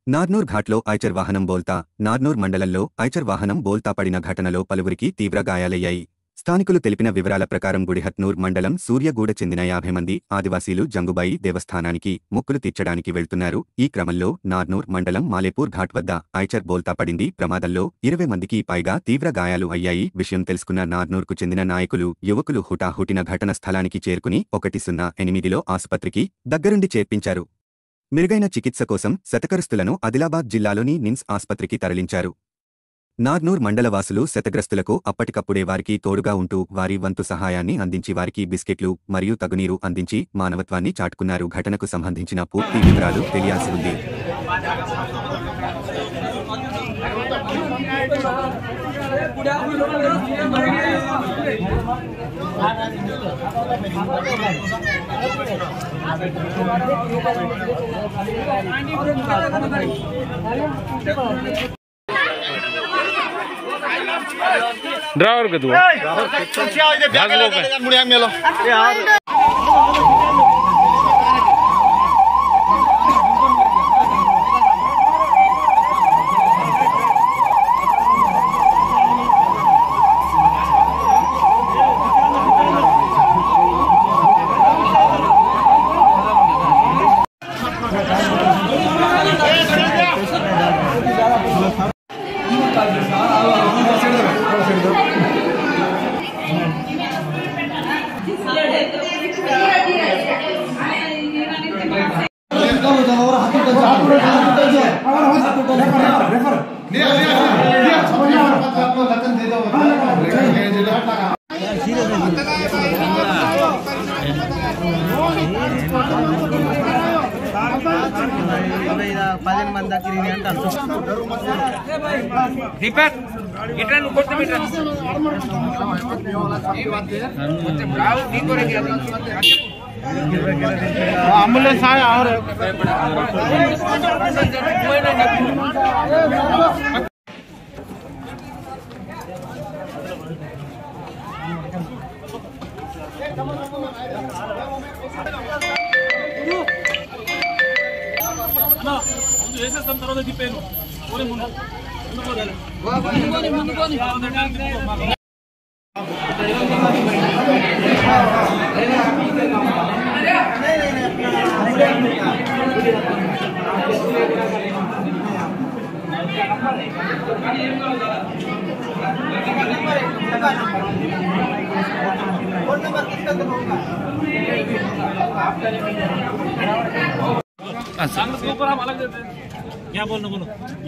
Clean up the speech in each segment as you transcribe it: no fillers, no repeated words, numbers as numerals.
నార్నూర్ ఘాట్లో ఐచర్ వాహనం బోల్తా. నార్నూర్ మండలంలో ఐచర్ వాహనం బోల్తా పడిన ఘటనలో పలువురికి తీవ్ర గాయాలయ్యాయి. స్థానికులు తెలిపిన వివరాల ప్రకారం గుడిహట్నూర్ మండలం సూర్యగూడ చెందిన 50 మంది ఆదివాసీలు జంగుబాయి దేవస్థానానికి మొక్కులు తీర్చడానికి వెళ్తున్నారు. ఈ క్రమంలో నార్నూర్ మండలం మాలేపూర్ ఘాట్ వద్ద ఐచర్ బోల్తా పడింది. ప్రమాదంలో 20 మందికి పైగా తీవ్ర గాయాలు అయ్యాయి. విషయం తెలుసుకున్న నార్నూర్కు చెందిన నాయకులు, యువకులు హుటాహుటిన ఘటన స్థలానికి చేరుకుని 108లో ఆసుపత్రికి దగ్గరుండి చేర్పించారు. మెరుగైన చికిత్స కోసం శతగ్రస్తులను ఆదిలాబాద్ జిల్లాలోని నిమ్స్ ఆస్పత్రికి తరలించారు. నార్నూర్ మండలవాసులు శతగ్రస్తులకు అప్పటికప్పుడే వారికి తోడుగా ఉంటూ వారి వంతు సహాయాన్ని అందించి వారికి బిస్కెట్లు మరియు తగునీరు అందించి మానవత్వాన్ని చాటుకున్నారు. ఘటనకు సంబంధించిన పూర్తి వివరాలు తెలియాల్సి ఉంది. ड्राइवर के तू एम्बुलेंस आया और వేసేస్తాం తర్వాత తిప్పాను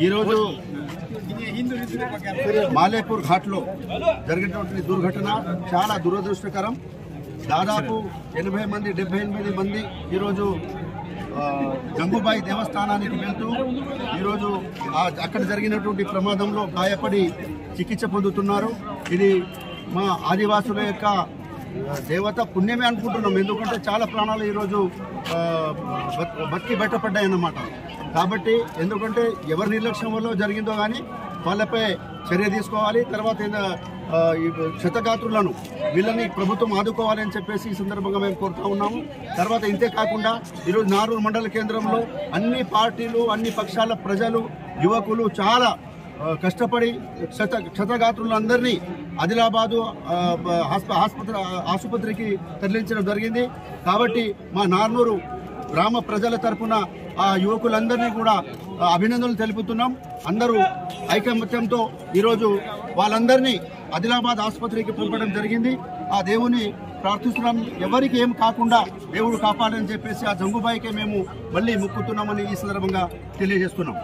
ఈరోజు మాలేపూర్ ఘాట్లో జరిగినటువంటి దుర్ఘటన చాలా దురదృష్టకరం. దాదాపు 80 మంది 78 మంది ఈరోజు గంగుబాయి దేవస్థానానికి వెళ్తూ ఈరోజు అక్కడ జరిగినటువంటి ప్రమాదంలో గాయపడి చికిత్స పొందుతున్నారు. ఇది మా ఆదివాసుల యొక్క దేవత పుణ్యమే అనుకుంటున్నాం. ఎందుకంటే చాలా ప్రాణాలు ఈరోజు బతికి బయటపడ్డాయన్నమాట. కాబట్టి ఎందుకంటే ఎవరి నిర్లక్ష్యం వల్ల జరిగిందో కానీ వాళ్ళపై చర్య తీసుకోవాలి. తర్వాత క్షతగాత్రులను వీళ్ళని ప్రభుత్వం ఆదుకోవాలని చెప్పేసి ఈ సందర్భంగా మేము కోరుతూ ఉన్నాము. తర్వాత ఇంతే కాకుండా ఈరోజు నార్నూర్ మండల కేంద్రంలో అన్ని పార్టీలు, అన్ని పక్షాల ప్రజలు, యువకులు చాలా కష్టపడి క్షతగాత్రులందరినీ ఆదిలాబాదు ఆసుపత్రికి తరలించడం జరిగింది. కాబట్టి మా నార్నూరు గ్రామ ప్రజల తరఫున ఆ యువకులందరినీ కూడా అభినందనలు తెలుపుతున్నాం. అందరూ ఐకమత్యంతో ఈరోజు వాళ్ళందరినీ ఆదిలాబాద్ ఆసుపత్రికి పంపడం జరిగింది. ఆ దేవుని ప్రార్థిస్తున్నాం, ఎవరికి ఏం కాకుండా దేవుడు కాపాడని చెప్పేసి ఆ జంగుబాయికే మేము మళ్ళీ మొక్కుతున్నామని ఈ సందర్భంగా తెలియజేస్తున్నాం.